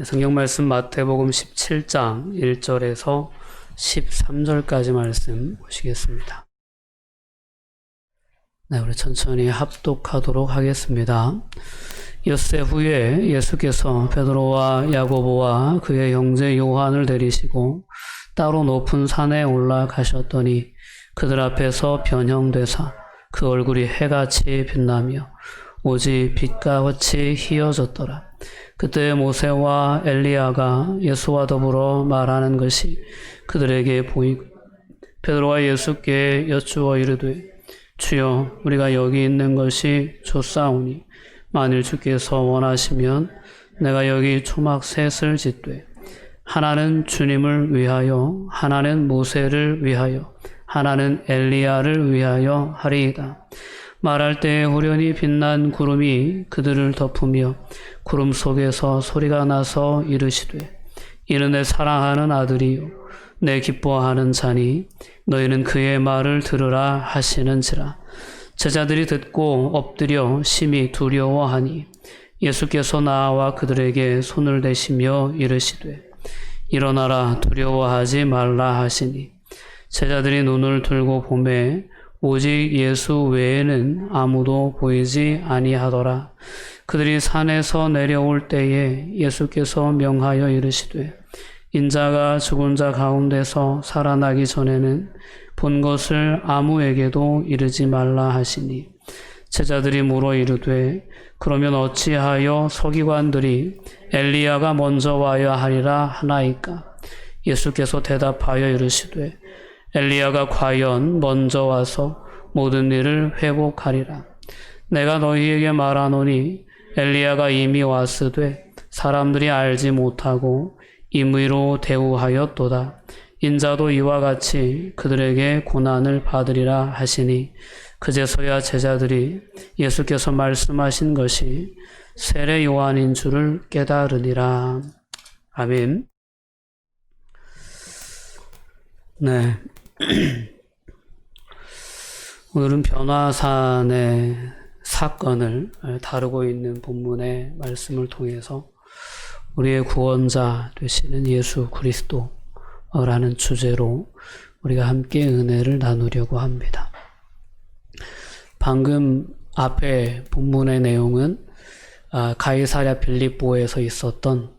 성경 말씀 마태복음 17장 1절에서 13절까지 말씀 보시겠습니다. 네, 우리 천천히 합독하도록 하겠습니다. 엿새 후에 예수께서 베드로와 야고보와 그의 형제 요한을 데리시고 따로 높은 산에 올라가셨더니 그들 앞에서 변형되사 그 얼굴이 해같이 빛나며 오직 빛과 같이 희어졌더라. 그때 모세와 엘리야가 예수와 더불어 말하는 것이 그들에게 보이고 베드로가 예수께 여쭈어 이르되 주여 우리가 여기 있는 것이 좋사오니 만일 주께서 원하시면 내가 여기 초막 셋을 짓되 하나는 주님을 위하여 하나는 모세를 위하여 하나는 엘리야를 위하여 하리이다. 말할 때 호련히 빛난 구름이 그들을 덮으며 구름 속에서 소리가 나서 이르시되 이는 내 사랑하는 아들이요 내 기뻐하는 자니 너희는 그의 말을 들으라 하시는지라. 제자들이 듣고 엎드려 심히 두려워하니 예수께서 나와 그들에게 손을 대시며 이르시되 일어나라 두려워하지 말라 하시니 제자들이 눈을 들고 보매 오직 예수 외에는 아무도 보이지 아니하더라. 그들이 산에서 내려올 때에 예수께서 명하여 이르시되 인자가 죽은 자 가운데서 살아나기 전에는 본 것을 아무에게도 이르지 말라 하시니 제자들이 물어 이르되 그러면 어찌하여 서기관들이 엘리야가 먼저 와야 하리라 하나이까? 예수께서 대답하여 이르시되 엘리야가 과연 먼저 와서 모든 일을 회복하리라. 내가 너희에게 말하노니 엘리야가 이미 왔으되 사람들이 알지 못하고 임의로 대우하였도다. 인자도 이와 같이 그들에게 고난을 받으리라 하시니 그제서야 제자들이 예수께서 말씀하신 것이 세례 요한인 줄을 깨달으니라. 아멘. 네. 오늘은 변화산의 사건을 다루고 있는 본문의 말씀을 통해서 우리의 구원자 되시는 예수 그리스도라는 주제로 우리가 함께 은혜를 나누려고 합니다. 방금 앞에 본문의 내용은 가이사랴 빌립보에서 있었던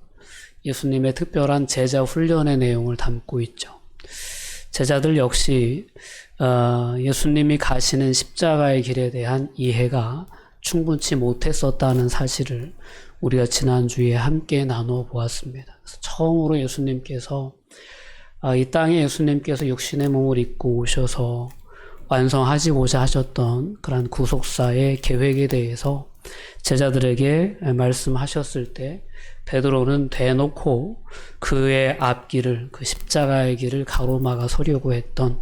예수님의 특별한 제자 훈련의 내용을 담고 있죠. 제자들 역시 예수님이 가시는 십자가의 길에 대한 이해가 충분치 못했었다는 사실을 우리가 지난주에 함께 나눠 보았습니다. 그래서 처음으로 예수님께서 이 땅에 예수님께서 육신의 몸을 입고 오셔서 완성하시고자 하셨던 그런 구속사의 계획에 대해서 제자들에게 말씀하셨을 때 베드로는 대놓고 그의 앞길을, 그 십자가의 길을 가로막아 서려고 했던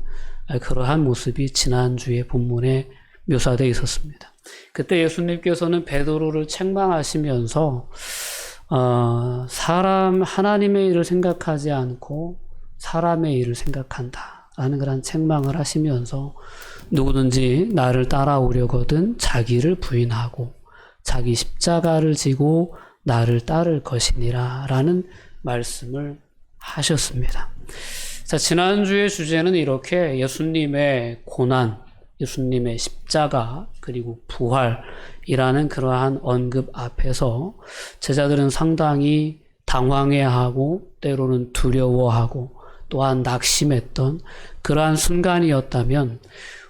그러한 모습이 지난주의 본문에 묘사되어 있었습니다. 그때 예수님께서는 베드로를 책망하시면서 하나님의 일을 생각하지 않고 사람의 일을 생각한다 라는 그런 책망을 하시면서 누구든지 나를 따라오려거든 자기를 부인하고 자기 십자가를 지고 나를 따를 것이니라 라는 말씀을 하셨습니다. 자, 지난주의 주제는 이렇게 예수님의 고난, 예수님의 십자가, 그리고 부활이라는 그러한 언급 앞에서 제자들은 상당히 당황해하고 때로는 두려워하고 또한 낙심했던 그러한 순간이었다면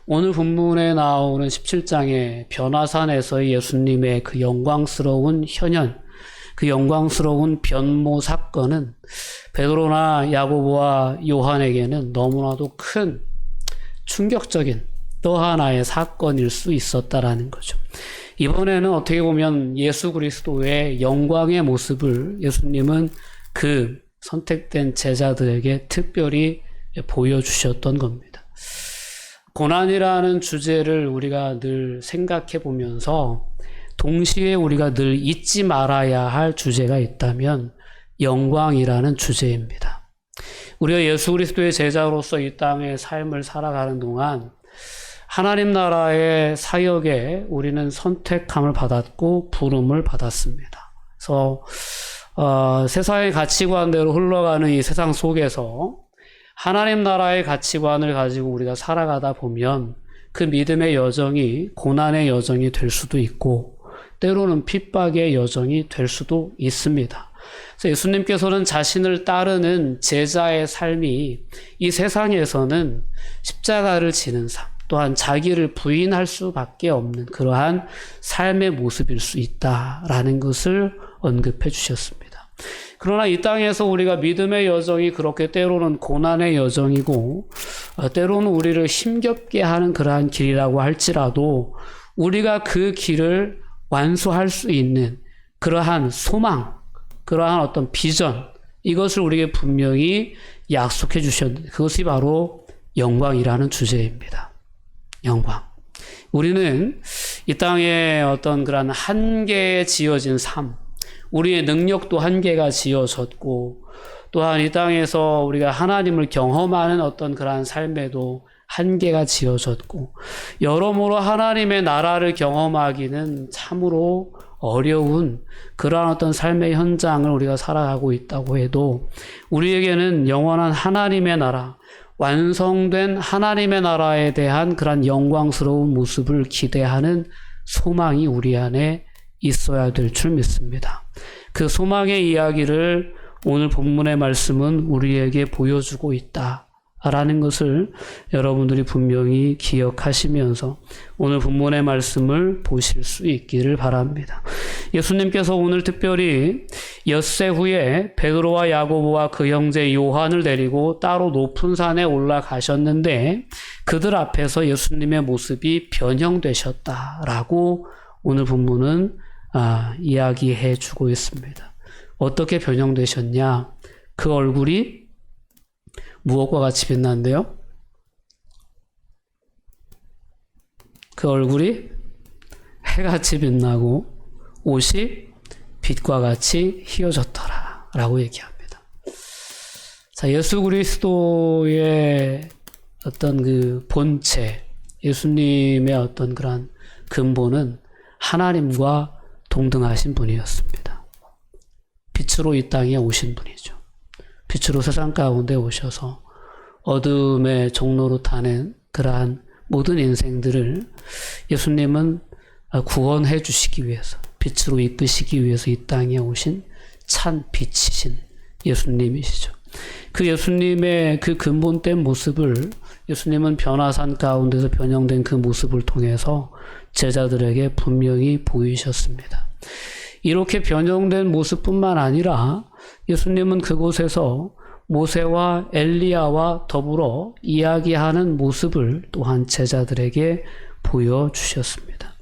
오늘 본문에 나오는 17장의 변화산에서의 예수님의 그 영광스러운 현현, 그 영광스러운 변모 사건은 베드로나 야고보와 요한에게는 너무나도 큰 충격적인 또 하나의 사건일 수 있었다라는 거죠. 이번에는 어떻게 보면 예수 그리스도의 영광의 모습을 예수님은 그 선택된 제자들에게 특별히 보여주셨던 겁니다. 고난이라는 주제를 우리가 늘 생각해 보면서 동시에 우리가 늘 잊지 말아야 할 주제가 있다면 영광이라는 주제입니다. 우리가 예수 그리스도의 제자로서 이 땅의 삶을 살아가는 동안 하나님 나라의 사역에 우리는 선택함을 받았고 부름을 받았습니다. 그래서 세상의 가치관대로 흘러가는 이 세상 속에서 하나님 나라의 가치관을 가지고 우리가 살아가다 보면 그 믿음의 여정이 고난의 여정이 될 수도 있고 때로는 핍박의 여정이 될 수도 있습니다. 그래서 예수님께서는 자신을 따르는 제자의 삶이 이 세상에서는 십자가를 지는 삶, 또한 자기를 부인할 수밖에 없는 그러한 삶의 모습일 수 있다라는 것을 언급해 주셨습니다. 그러나 이 땅에서 우리가 믿음의 여정이 그렇게 때로는 고난의 여정이고 때로는 우리를 힘겹게 하는 그러한 길이라고 할지라도 우리가 그 길을 완수할 수 있는 그러한 소망, 그러한 어떤 비전, 이것을 우리에게 분명히 약속해 주셨는데 그것이 바로 영광이라는 주제입니다. 영광. 우리는 이 땅에 어떤 그런 한계에 지어진 삶, 우리의 능력도 한계가 지어졌고 또한 이 땅에서 우리가 하나님을 경험하는 어떤 그러한 삶에도 한계가 지어졌고 여러모로 하나님의 나라를 경험하기는 참으로 어려운 그러한 어떤 삶의 현장을 우리가 살아가고 있다고 해도 우리에게는 영원한 하나님의 나라, 완성된 하나님의 나라에 대한 그런 영광스러운 모습을 기대하는 소망이 우리 안에 있어야 될 줄 믿습니다. 그 소망의 이야기를 오늘 본문의 말씀은 우리에게 보여주고 있다라는 것을 여러분들이 분명히 기억하시면서 오늘 본문의 말씀을 보실 수 있기를 바랍니다. 예수님께서 오늘 특별히 엿새 후에 베드로와 야고보와 그 형제 요한을 데리고 따로 높은 산에 올라가셨는데 그들 앞에서 예수님의 모습이 변형되셨다라고 오늘 본문은 이야기해 주고 있습니다. 어떻게 변형되셨냐? 그 얼굴이 무엇과 같이 빛난대요? 그 얼굴이 해같이 빛나고 옷이 빛과 같이 휘어졌더라 라고 얘기합니다. 자, 예수 그리스도의 어떤 그 본체, 예수님의 어떤 그런 근본은 하나님과 동등하신 분이었습니다. 빛으로 이 땅에 오신 분이죠. 빛으로 세상 가운데 오셔서 어둠의 종로로 타는 그러한 모든 인생들을 예수님은 구원해 주시기 위해서 빛으로 이끄시기 위해서 이 땅에 오신 찬 빛이신 예수님이시죠. 그 예수님의 그 근본된 모습을 예수님은 변화산 가운데서 변형된 그 모습을 통해서 제자들에게 분명히 보이셨습니다. 이렇게 변형된 모습뿐만 아니라 예수님은 그곳에서 모세와 엘리야와 더불어 이야기하는 모습을 또한 제자들에게 보여주셨습니다.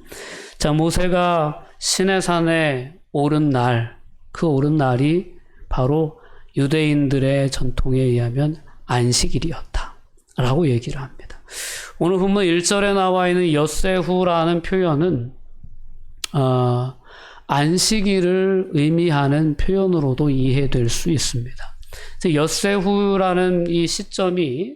자, 모세가 시내산에 오른 날, 그 오른 날이 바로 유대인들의 전통에 의하면 안식일이었다라고 얘기를 합니다. 오늘 본문 1절에 나와 있는 엿새 후라는 표현은 안식일을 의미하는 표현으로도 이해될 수 있습니다. 엿새 후라는 이 시점이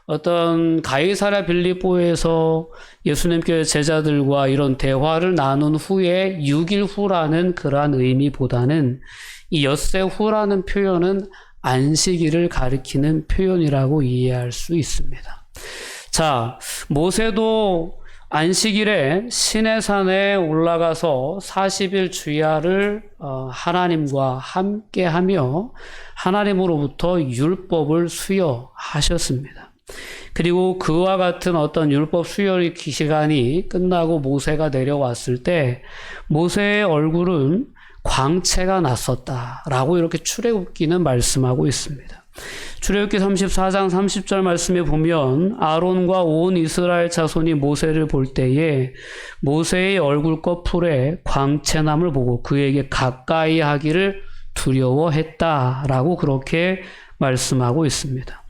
어떤 가이사랴 빌립보에서 예수님께 제자들과 이런 대화를 나눈 후에 6일 후라는 그러한 의미보다는 이 엿새 후라는 표현은 안식일을 가리키는 표현이라고 이해할 수 있습니다. 자, 모세도 안식일에 시내산에 올라가서 40일 주야를 하나님과 함께하며 하나님으로부터 율법을 수여하셨습니다. 그리고 그와 같은 어떤 율법 수여의 시간이 끝나고 모세가 내려왔을 때 모세의 얼굴은 광채가 났었다라고 이렇게 출애굽기는 말씀하고 있습니다. 출애굽기 34장 30절 말씀에 보면 아론과 온 이스라엘 자손이 모세를 볼 때에 모세의 얼굴 꺼풀에 광채남을 보고 그에게 가까이 하기를 두려워했다라고 그렇게 말씀하고 있습니다.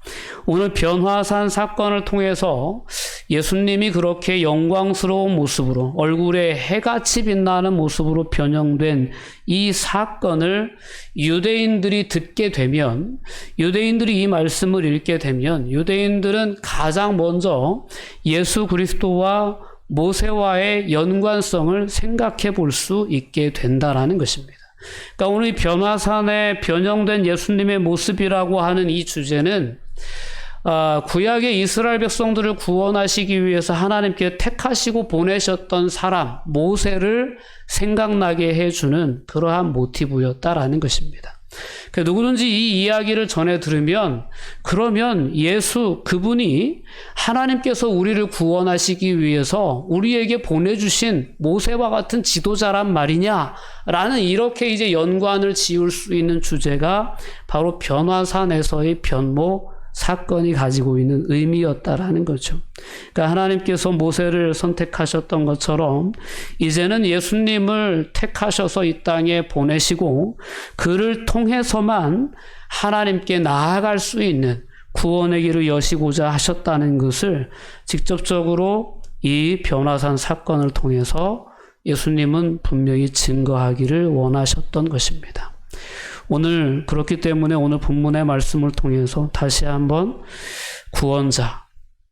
오늘 변화산 사건을 통해서 예수님이 그렇게 영광스러운 모습으로 얼굴에 해같이 빛나는 모습으로 변형된 이 사건을 유대인들이 듣게 되면, 유대인들이 이 말씀을 읽게 되면 유대인들은 가장 먼저 예수 그리스도와 모세와의 연관성을 생각해 볼 수 있게 된다라는 것입니다. 그러니까 오늘 이 변화산에 변형된 예수님의 모습이라고 하는 이 주제는 구약의 이스라엘 백성들을 구원하시기 위해서 하나님께 택하시고 보내셨던 사람 모세를 생각나게 해주는 그러한 모티브였다라는 것입니다. 누구든지 이 이야기를 전해 들으면 그러면 예수 그분이 하나님께서 우리를 구원하시기 위해서 우리에게 보내주신 모세와 같은 지도자란 말이냐라는 이렇게 이제 연관을 지을 수 있는 주제가 바로 변화산에서의 변모 사건이 가지고 있는 의미였다라는 거죠. 그러니까 하나님께서 모세를 선택하셨던 것처럼 이제는 예수님을 택하셔서 이 땅에 보내시고 그를 통해서만 하나님께 나아갈 수 있는 구원의 길을 여시고자 하셨다는 것을 직접적으로 이 변화산 사건을 통해서 예수님은 분명히 증거하기를 원하셨던 것입니다. 오늘 그렇기 때문에 오늘 본문의 말씀을 통해서 다시 한번 구원자,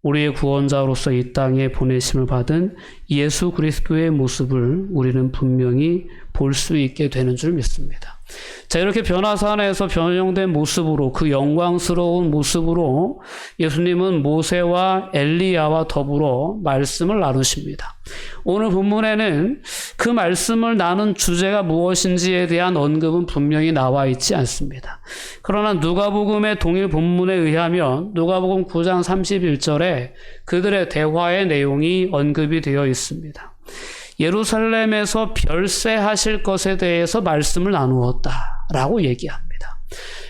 우리의 구원자로서 이 땅에 보내심을 받은 예수 그리스도의 모습을 우리는 분명히 볼 수 있게 되는 줄 믿습니다. 자, 이렇게 변화산에서 변형된 모습으로 그 영광스러운 모습으로 예수님은 모세와 엘리야와 더불어 말씀을 나누십니다. 오늘 본문에는 그 말씀을 나눈 주제가 무엇인지에 대한 언급은 분명히 나와 있지 않습니다. 그러나 누가복음의 동일 본문에 의하면 누가복음 9장 31절에 그들의 대화의 내용이 언급이 되어 있습니다. 예루살렘에서 별세하실 것에 대해서 말씀을 나누었다라고 얘기합니다.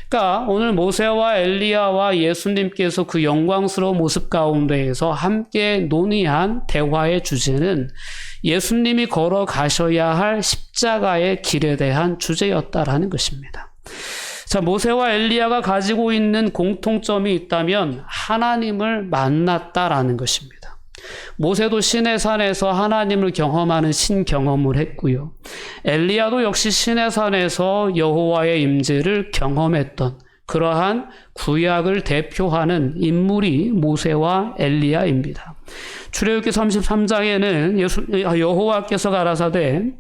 그러니까 오늘 모세와 엘리야와 예수님께서 그 영광스러운 모습 가운데에서 함께 논의한 대화의 주제는 예수님이 걸어가셔야 할 십자가의 길에 대한 주제였다라는 것입니다. 자, 모세와 엘리야가 가지고 있는 공통점이 있다면 하나님을 만났다라는 것입니다. 모세도 시내산에서 하나님을 경험하는 신경험을 했고요. 엘리야도 역시 시내산에서 여호와의 임재를 경험했던 그러한 구약을 대표하는 인물이 모세와 엘리야입니다. 출애굽기 33장에는 여호와께서 가라사대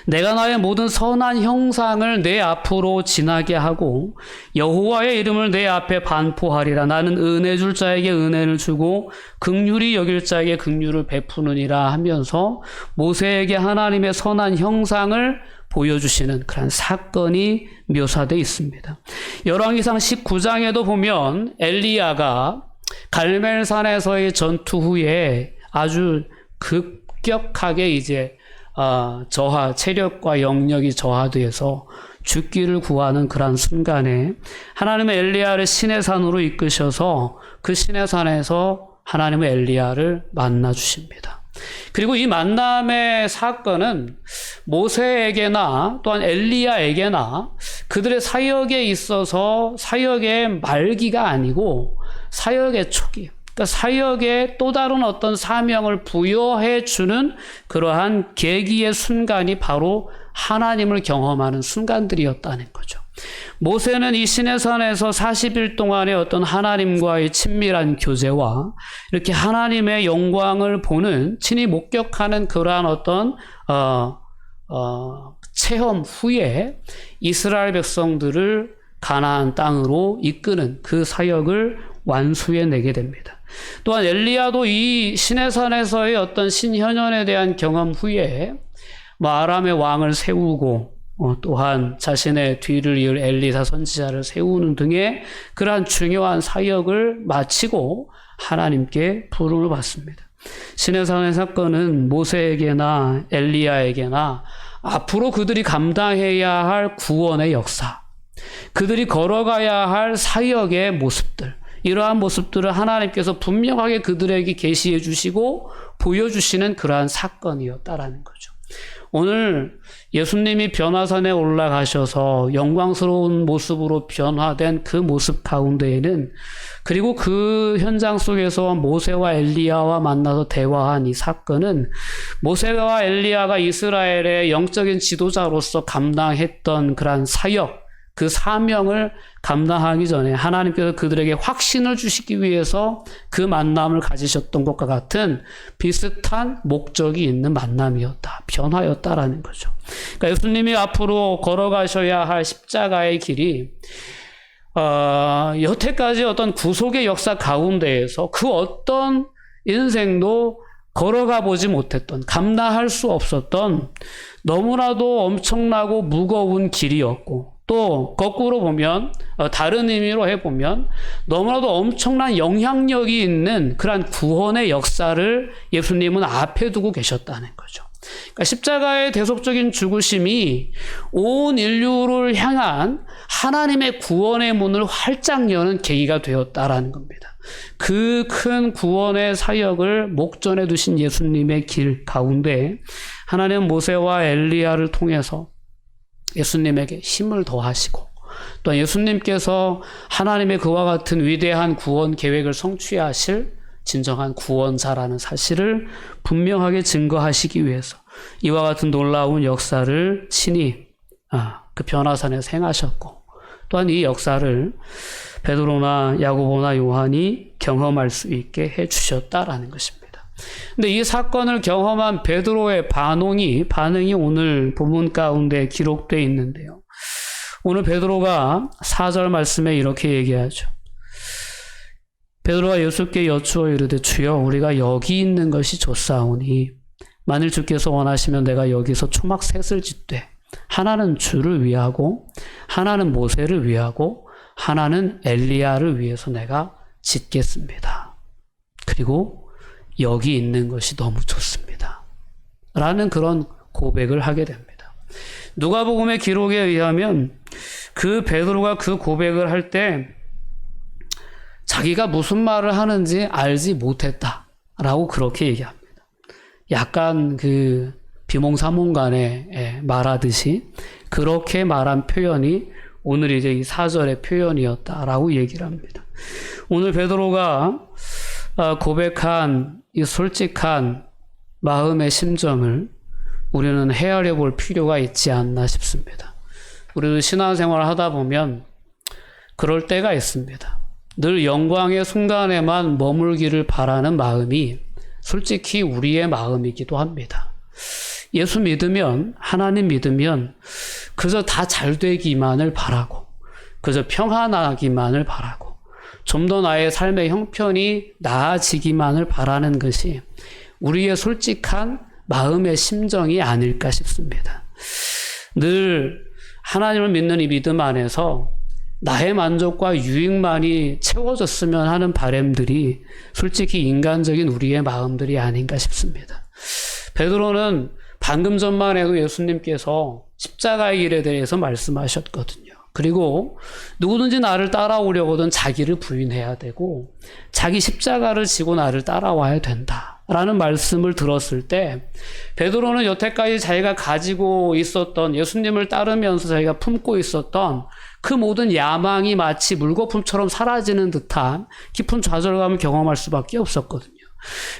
내가 나의 모든 선한 형상을 내 앞으로 지나게 하고 여호와의 이름을 내 앞에 반포하리라. 나는 은혜 줄 자에게 은혜를 주고 긍휼히 여길 자에게 긍휼을 베푸느니라 하면서 모세에게 하나님의 선한 형상을 보여주시는 그런 사건이 묘사되어 있습니다. 열왕기상 19장에도 보면 엘리야가 갈멜산에서의 전투 후에 아주 급격하게 이제 체력과 영력이 저하돼서 죽기를 구하는 그러한 순간에 하나님의 엘리야를 시내산으로 이끄셔서 그 시내산에서 하나님의 엘리야를 만나 주십니다. 그리고 이 만남의 사건은 모세에게나 또한 엘리야에게나 그들의 사역에 있어서 사역의 말기가 아니고 사역의 초기예요. 그러니까 사역에 또 다른 어떤 사명을 부여해 주는 그러한 계기의 순간이 바로 하나님을 경험하는 순간들이었다는 거죠. 모세는 이 시내산에서 40일 동안의 어떤 하나님과의 친밀한 교제와 이렇게 하나님의 영광을 보는 친히 목격하는 그러한 어떤 체험 후에 이스라엘 백성들을 가나안 땅으로 이끄는 그 사역을 완수해내게 됩니다. 또한 엘리야도 이 시내산에서의 어떤 신현현에 대한 경험 후에 아람의 왕을 세우고 또한 자신의 뒤를 이을 엘리사 선지자를 세우는 등의 그러한 중요한 사역을 마치고 하나님께 부름을 받습니다. 시내산의 사건은 모세에게나 엘리야에게나 앞으로 그들이 감당해야 할 구원의 역사, 그들이 걸어가야 할 사역의 모습들, 이러한 모습들을 하나님께서 분명하게 그들에게 계시해 주시고 보여주시는 그러한 사건이었다라는 거죠. 오늘 예수님이 변화산에 올라가셔서 영광스러운 모습으로 변화된 그 모습 가운데에는 그리고 그 현장 속에서 모세와 엘리야와 만나서 대화한 이 사건은 모세와 엘리야가 이스라엘의 영적인 지도자로서 감당했던 그러한 사역, 그 사명을 감당하기 전에 하나님께서 그들에게 확신을 주시기 위해서 그 만남을 가지셨던 것과 같은 비슷한 목적이 있는 만남이었다. 변하였다라는 거죠. 그러니까 예수님이 앞으로 걸어가셔야 할 십자가의 길이 여태까지 어떤 구속의 역사 가운데에서 그 어떤 인생도 걸어가 보지 못했던, 감당할 수 없었던 너무나도 엄청나고 무거운 길이었고, 또 거꾸로 보면, 다른 의미로 해보면 너무나도 엄청난 영향력이 있는 그러한 구원의 역사를 예수님은 앞에 두고 계셨다는 거죠. 그러니까 십자가의 대속적인 죽으심이 온 인류를 향한 하나님의 구원의 문을 활짝 여는 계기가 되었다라는 겁니다. 그 큰 구원의 사역을 목전에 두신 예수님의 길 가운데 하나님은 모세와 엘리야를 통해서 예수님에게 힘을 더하시고, 또 예수님께서 하나님의 그와 같은 위대한 구원 계획을 성취하실 진정한 구원자라는 사실을 분명하게 증거하시기 위해서 이와 같은 놀라운 역사를 친히 그 변화산에서 행하셨고, 또한 이 역사를 베드로나 야고보나 요한이 경험할 수 있게 해주셨다라는 것입니다. 근데 이 사건을 경험한 베드로의 반응이 오늘 본문 가운데 기록되어 있는데요. 오늘 베드로가 4절 말씀에 이렇게 얘기하죠. 베드로가 예수께 여쭈어 이르되 주여 우리가 여기 있는 것이 좋사오니 만일 주께서 원하시면 내가 여기서 초막 셋을 짓되 하나는 주를 위하고 하나는 모세를 위하고 하나는 엘리야를 위해서 내가 짓겠습니다. 그리고 여기 있는 것이 너무 좋습니다. 라는 그런 고백을 하게 됩니다. 누가복음의 기록에 의하면 그 베드로가 그 고백을 할 때 자기가 무슨 말을 하는지 알지 못했다라고 그렇게 얘기합니다. 약간 그 비몽사몽간에 말하듯이 그렇게 말한 표현이 오늘 이제 이 4절의 표현이었다라고 얘기를 합니다. 오늘 베드로가 고백한 이 솔직한 마음의 심정을 우리는 헤아려 볼 필요가 있지 않나 싶습니다. 우리도 신앙생활을 하다 보면 그럴 때가 있습니다. 늘 영광의 순간에만 머물기를 바라는 마음이 솔직히 우리의 마음이기도 합니다. 예수 믿으면, 하나님 믿으면 그저 다 잘 되기만을 바라고, 그저 평안하기만을 바라고, 좀 더 나의 삶의 형편이 나아지기만을 바라는 것이 우리의 솔직한 마음의 심정이 아닐까 싶습니다. 늘 하나님을 믿는 이 믿음 안에서 나의 만족과 유익만이 채워졌으면 하는 바람들이 솔직히 인간적인 우리의 마음들이 아닌가 싶습니다. 베드로는 방금 전만 해도 예수님께서 십자가의 길에 대해서 말씀하셨거든요. 그리고 누구든지 나를 따라오려거든 자기를 부인해야 되고 자기 십자가를 지고 나를 따라와야 된다라는 말씀을 들었을 때 베드로는 여태까지 자기가 가지고 있었던, 예수님을 따르면서 자기가 품고 있었던 그 모든 야망이 마치 물거품처럼 사라지는 듯한 깊은 좌절감을 경험할 수밖에 없었거든요.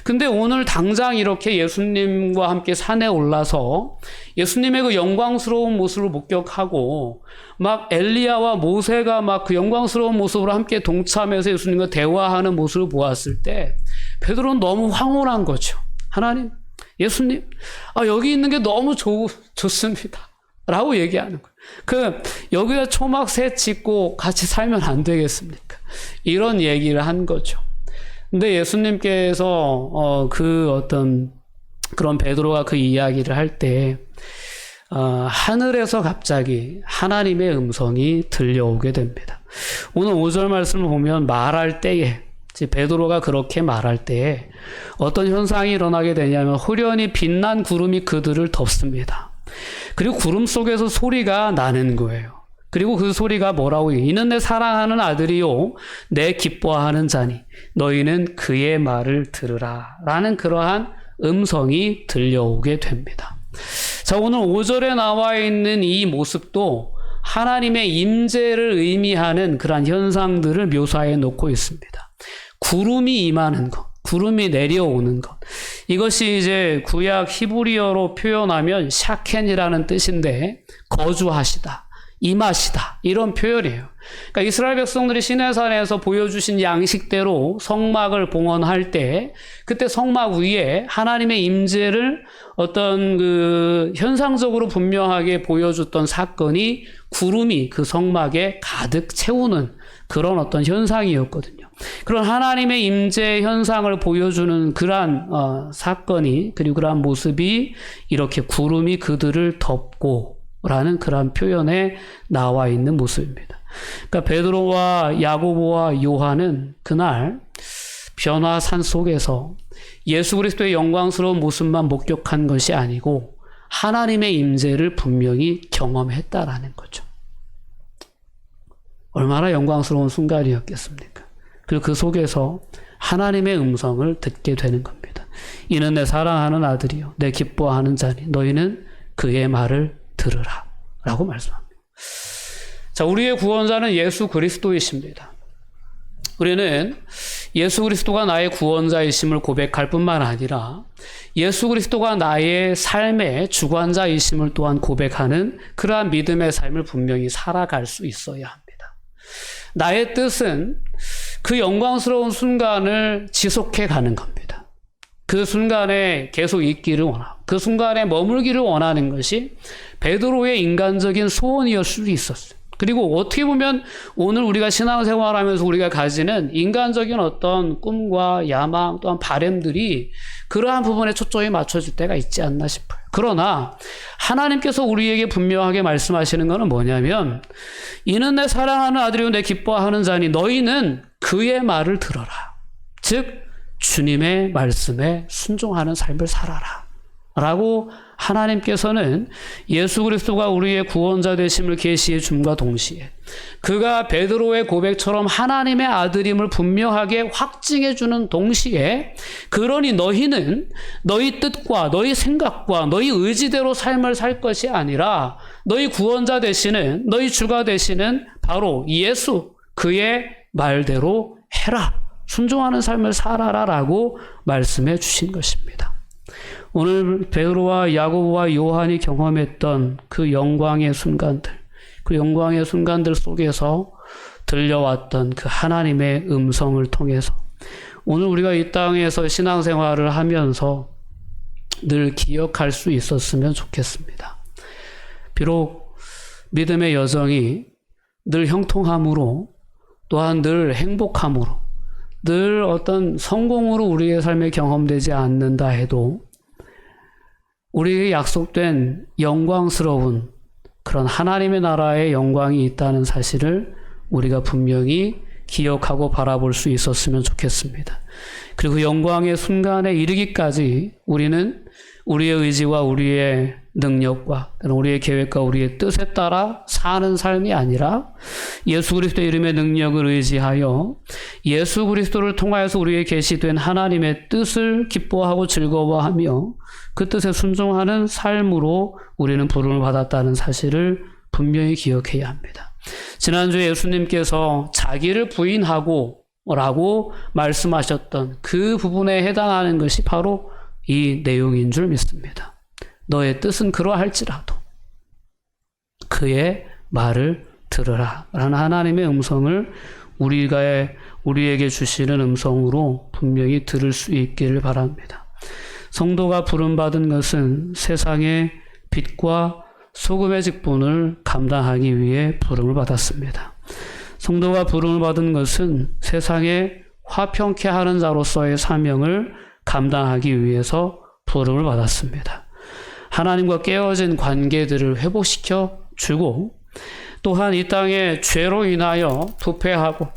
근데 오늘 당장 이렇게 예수님과 함께 산에 올라서 예수님의 그 영광스러운 모습을 목격하고 막 엘리야와 모세가 막 그 영광스러운 모습으로 함께 동참해서 예수님과 대화하는 모습을 보았을 때 베드로는 너무 황홀한 거죠. 하나님, 예수님, 여기 있는 게 너무 좋습니다. 라고 얘기하는 거예요. 여기다 초막 셋 짓고 같이 살면 안 되겠습니까? 이런 얘기를 한 거죠. 근데 예수님께서 그런 베드로가 그 이야기를 할 때 하늘에서 갑자기 하나님의 음성이 들려오게 됩니다. 오늘 5절 말씀을 보면 말할 때에, 베드로가 그렇게 말할 때에 어떤 현상이 일어나게 되냐면 후련히 빛난 구름이 그들을 덮습니다. 그리고 구름 속에서 소리가 나는 거예요. 그리고 그 소리가 뭐라고 해요? 이는 내 사랑하는 아들이요 내 기뻐하는 자니 너희는 그의 말을 들으라 라는 그러한 음성이 들려오게 됩니다. 자, 오늘 5절에 나와 있는 이 모습도 하나님의 임재를 의미하는 그러한 현상들을 묘사해 놓고 있습니다. 구름이 임하는 것, 구름이 내려오는 것, 이것이 이제 구약 히브리어로 표현하면 샤켄이라는 뜻인데 거주하시다, 임하시다. 이런 표현이에요. 그러니까 이스라엘 백성들이 시내산에서 보여주신 양식대로 성막을 봉헌할 때 그때 성막 위에 하나님의 임재를 어떤 그 현상적으로 분명하게 보여줬던 사건이 구름이 그 성막에 가득 채우는 그런 어떤 현상이었거든요. 그런 하나님의 임재 현상을 보여주는 그러한 사건이 그리고 그러한 모습이 이렇게 구름이 그들을 덮고 라는 그러한 표현에 나와 있는 모습입니다. 그러니까 베드로와 야고보와 요한은 그날 변화산 속에서 예수 그리스도의 영광스러운 모습만 목격한 것이 아니고 하나님의 임재를 분명히 경험했다라는 거죠. 얼마나 영광스러운 순간이었겠습니까? 그리고 그 속에서 하나님의 음성을 듣게 되는 겁니다. 이는 내 사랑하는 아들이요 내 기뻐하는 자니 너희는 그의 말을 들으라 라고 말씀합니다. 자, 우리의 구원자는 예수 그리스도이십니다. 우리는 예수 그리스도가 나의 구원자이심을 고백할 뿐만 아니라 예수 그리스도가 나의 삶의 주관자이심을 또한 고백하는 그러한 믿음의 삶을 분명히 살아갈 수 있어야 합니다. 나의 뜻은 그 영광스러운 순간을 지속해 가는 겁니다. 그 순간에 계속 있기를 원하고 그 순간에 머물기를 원하는 것이 베드로의 인간적인 소원이었을 수도 있었어요. 그리고 어떻게 보면 오늘 우리가 신앙생활하면서 우리가 가지는 인간적인 어떤 꿈과 야망 또한 바램들이 그러한 부분에 초점이 맞춰질 때가 있지 않나 싶어요. 그러나 하나님께서 우리에게 분명하게 말씀하시는 것은 뭐냐면 이는 내 사랑하는 아들이요 내 기뻐하는 자니 너희는 그의 말을 들어라. 즉 주님의 말씀에 순종하는 삶을 살아라 라고 하나님께서는 예수 그리스도가 우리의 구원자 되심을 계시해 줌과 동시에 그가 베드로의 고백처럼 하나님의 아들임을 분명하게 확증해 주는 동시에 그러니 너희는 너희 뜻과 너희 생각과 너희 의지대로 삶을 살 것이 아니라 너희 구원자 되시는 너희 주가 되시는 바로 예수 그의 말대로 해라. 순종하는 삶을 살아라라고 말씀해 주신 것입니다. 오늘 베드로와 야고보와 요한이 경험했던 그 영광의 순간들, 그 영광의 순간들 속에서 들려왔던 그 하나님의 음성을 통해서 오늘 우리가 이 땅에서 신앙생활을 하면서 늘 기억할 수 있었으면 좋겠습니다. 비록 믿음의 여정이 늘 형통함으로 또한 늘 행복함으로 늘 어떤 성공으로 우리의 삶에 경험되지 않는다 해도 우리에게 약속된 영광스러운 그런 하나님의 나라의 영광이 있다는 사실을 우리가 분명히 기억하고 바라볼 수 있었으면 좋겠습니다. 그리고 영광의 순간에 이르기까지 우리는 우리의 의지와 우리의 능력과 우리의 계획과 우리의 뜻에 따라 사는 삶이 아니라 예수 그리스도의 이름의 능력을 의지하여 예수 그리스도를 통하여서 우리에게 계시된 하나님의 뜻을 기뻐하고 즐거워하며 그 뜻에 순종하는 삶으로 우리는 부름을 받았다는 사실을 분명히 기억해야 합니다. 지난주에 예수님께서 자기를 부인하고 라고 말씀하셨던 그 부분에 해당하는 것이 바로 이 내용인 줄 믿습니다. 너의 뜻은 그러할지라도 그의 말을 들으라 라는 하나님의 음성을 우리에게 주시는 음성으로 분명히 들을 수 있기를 바랍니다. 성도가 부름받은 것은 세상의 빛과 소금의 직분을 감당하기 위해 부름을 받았습니다. 성도가 부름을 받은 것은 세상에 화평케 하는 자로서의 사명을 감당하기 위해서 부름을 받았습니다. 하나님과 깨어진 관계들을 회복시켜 주고 또한 이 땅에 죄로 인하여 부패하고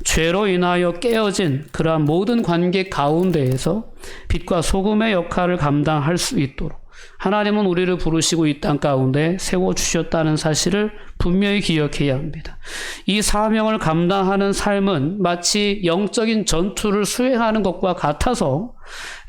죄로 인하여 깨어진 그러한 모든 관계 가운데에서 빛과 소금의 역할을 감당할 수 있도록 하나님은 우리를 부르시고 이 땅 가운데 세워주셨다는 사실을 분명히 기억해야 합니다. 이 사명을 감당하는 삶은 마치 영적인 전투를 수행하는 것과 같아서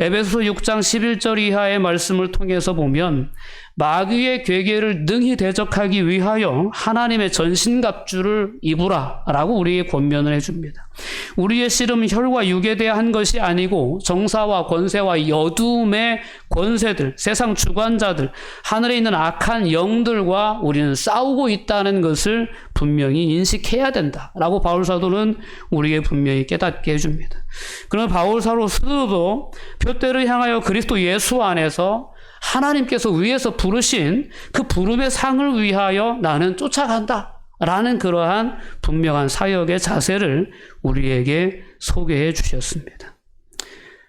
에베소서 6장 11절 이하의 말씀을 통해서 보면 마귀의 괴계를 능히 대적하기 위하여 하나님의 전신갑주를 입으라 라고 우리에게 권면을 해줍니다. 우리의 씨름은 혈과 육에 대한 것이 아니고 정사와 권세와 어두움의 권세들, 세상 주관자들, 하늘에 있는 악한 영들과 우리는 싸우고 있다 있다는 것을 분명히 인식해야 된다라고 바울 사도는 우리에게 분명히 깨닫게 해줍니다. 그러나 바울 사도 스스로도 표대를 향하여 그리스도 예수 안에서 하나님께서 위에서 부르신 그 부름의 상을 위하여 나는 쫓아간다 라는 그러한 분명한 사역의 자세를 우리에게 소개해 주셨습니다.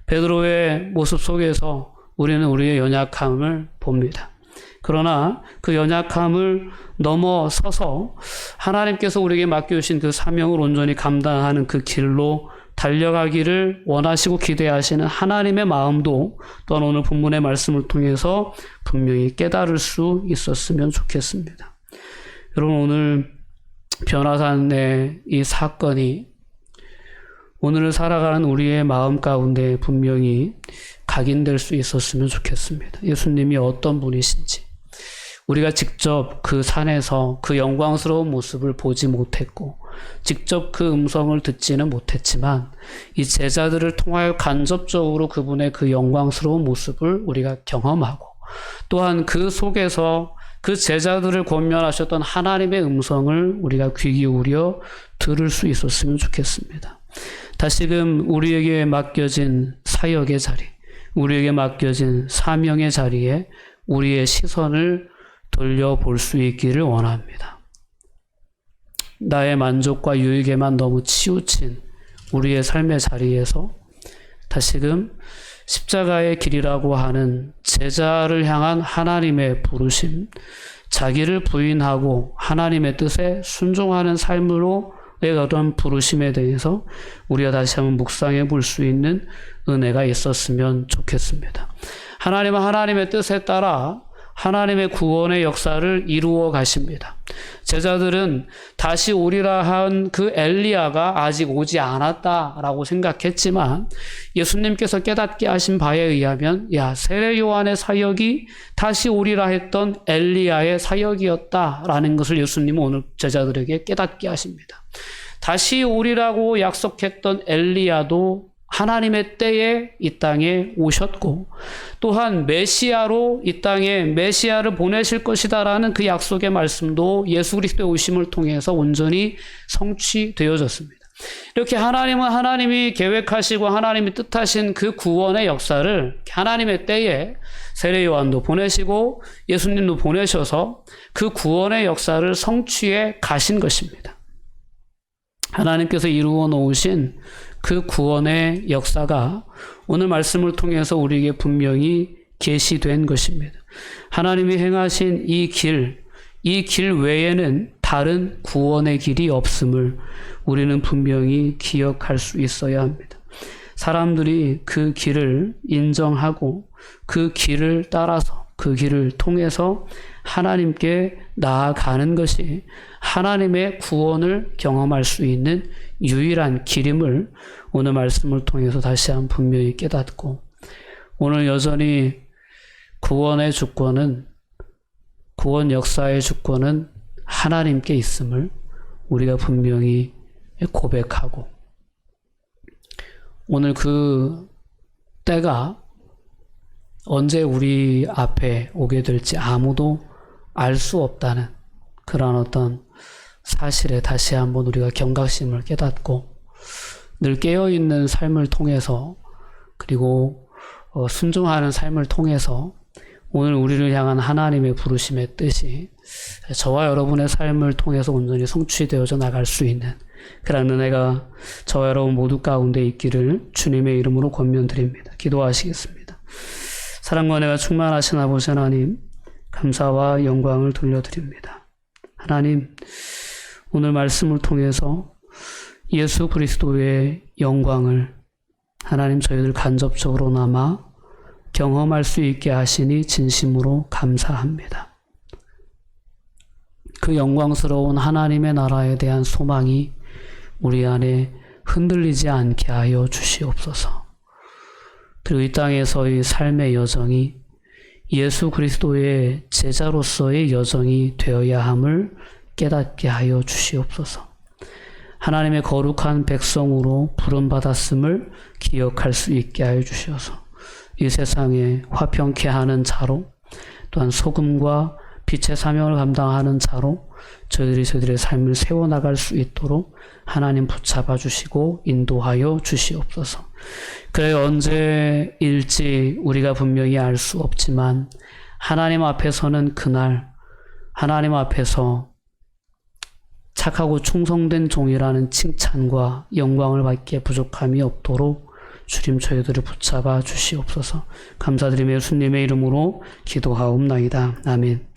베드로의 모습 속에서 우리는 우리의 연약함을 봅니다. 그러나 그 연약함을 넘어서서 하나님께서 우리에게 맡겨주신 그 사명을 온전히 감당하는 그 길로 달려가기를 원하시고 기대하시는 하나님의 마음도 또한 오늘 본문의 말씀을 통해서 분명히 깨달을 수 있었으면 좋겠습니다. 여러분, 오늘 변화산의 이 사건이 오늘을 살아가는 우리의 마음 가운데 분명히 각인될 수 있었으면 좋겠습니다. 예수님이 어떤 분이신지 우리가 직접 그 산에서 그 영광스러운 모습을 보지 못했고 직접 그 음성을 듣지는 못했지만 이 제자들을 통하여 간접적으로 그분의 그 영광스러운 모습을 우리가 경험하고 또한 그 속에서 그 제자들을 권면하셨던 하나님의 음성을 우리가 귀 기울여 들을 수 있었으면 좋겠습니다. 다시금 우리에게 맡겨진 사역의 자리, 우리에게 맡겨진 사명의 자리에 우리의 시선을 돌려볼 수 있기를 원합니다. 나의 만족과 유익에만 너무 치우친 우리의 삶의 자리에서 다시금 십자가의 길이라고 하는 제자를 향한 하나님의 부르심, 자기를 부인하고 하나님의 뜻에 순종하는 삶으로 어떤 부르심에 대해서 우리가 다시 한번 묵상해 볼 수 있는 은혜가 있었으면 좋겠습니다. 하나님은 하나님의 뜻에 따라 하나님의 구원의 역사를 이루어 가십니다. 제자들은 다시 오리라 한 그 엘리야가 아직 오지 않았다라고 생각했지만 예수님께서 깨닫게 하신 바에 의하면 세례 요한의 사역이 다시 오리라 했던 엘리야의 사역이었다라는 것을 예수님은 오늘 제자들에게 깨닫게 하십니다. 다시 오리라고 약속했던 엘리야도 하나님의 때에 이 땅에 오셨고 또한 메시아로 이 땅에 메시아를 보내실 것이다라는 그 약속의 말씀도 예수 그리스도의 오심을 통해서 온전히 성취되어졌습니다. 이렇게 하나님은 하나님이 계획하시고 하나님이 뜻하신 그 구원의 역사를 하나님의 때에 세례 요한도 보내시고 예수님도 보내셔서 그 구원의 역사를 성취해 가신 것입니다. 하나님께서 이루어 놓으신 그 구원의 역사가 오늘 말씀을 통해서 우리에게 분명히 계시된 것입니다. 하나님이 행하신 이 길 외에는 다른 구원의 길이 없음을 우리는 분명히 기억할 수 있어야 합니다. 사람들이 그 길을 인정하고 그 길을 따라서 그 길을 통해서 하나님께 나아가는 것이 하나님의 구원을 경험할 수 있는 유일한 길임을 오늘 말씀을 통해서 다시 한번 분명히 깨닫고 오늘 여전히 구원의 주권은 구원 역사의 주권은 하나님께 있음을 우리가 분명히 고백하고 오늘 그 때가 언제 우리 앞에 오게 될지 아무도 알 수 없다는 그런 어떤 사실에 다시 한번 우리가 경각심을 깨닫고 늘 깨어있는 삶을 통해서 그리고 순종하는 삶을 통해서 오늘 우리를 향한 하나님의 부르심의 뜻이 저와 여러분의 삶을 통해서 온전히 성취되어져 나갈 수 있는 그런 은혜가 저와 여러분 모두 가운데 있기를 주님의 이름으로 권면드립니다. 기도하시겠습니다. 사랑과 은혜가 충만하신 아버지 하나님, 감사와 영광을 돌려드립니다. 하나님, 오늘 말씀을 통해서 예수 그리스도의 영광을 하나님 저희들 간접적으로나마 경험할 수 있게 하시니 진심으로 감사합니다. 그 영광스러운 하나님의 나라에 대한 소망이 우리 안에 흔들리지 않게 하여 주시옵소서. 그리고 이 땅에서의 삶의 여정이 예수 그리스도의 제자로서의 여정이 되어야 함을 깨닫게 하여 주시옵소서. 하나님의 거룩한 백성으로 부름받았음을 기억할 수 있게 하여 주셔서 이 세상에 화평케 하는 자로 또한 소금과 빛의 사명을 감당하는 자로 저희들의 삶을 세워나갈 수 있도록 하나님 붙잡아 주시고 인도하여 주시옵소서. 그래 언제일지 우리가 분명히 알 수 없지만 하나님 앞에서는 그날 하나님 앞에서 착하고 충성된 종이라는 칭찬과 영광을 받기에 부족함이 없도록 주님 저희들을 붙잡아 주시옵소서. 감사드리며 예수님의 이름으로 기도하옵나이다. 아멘.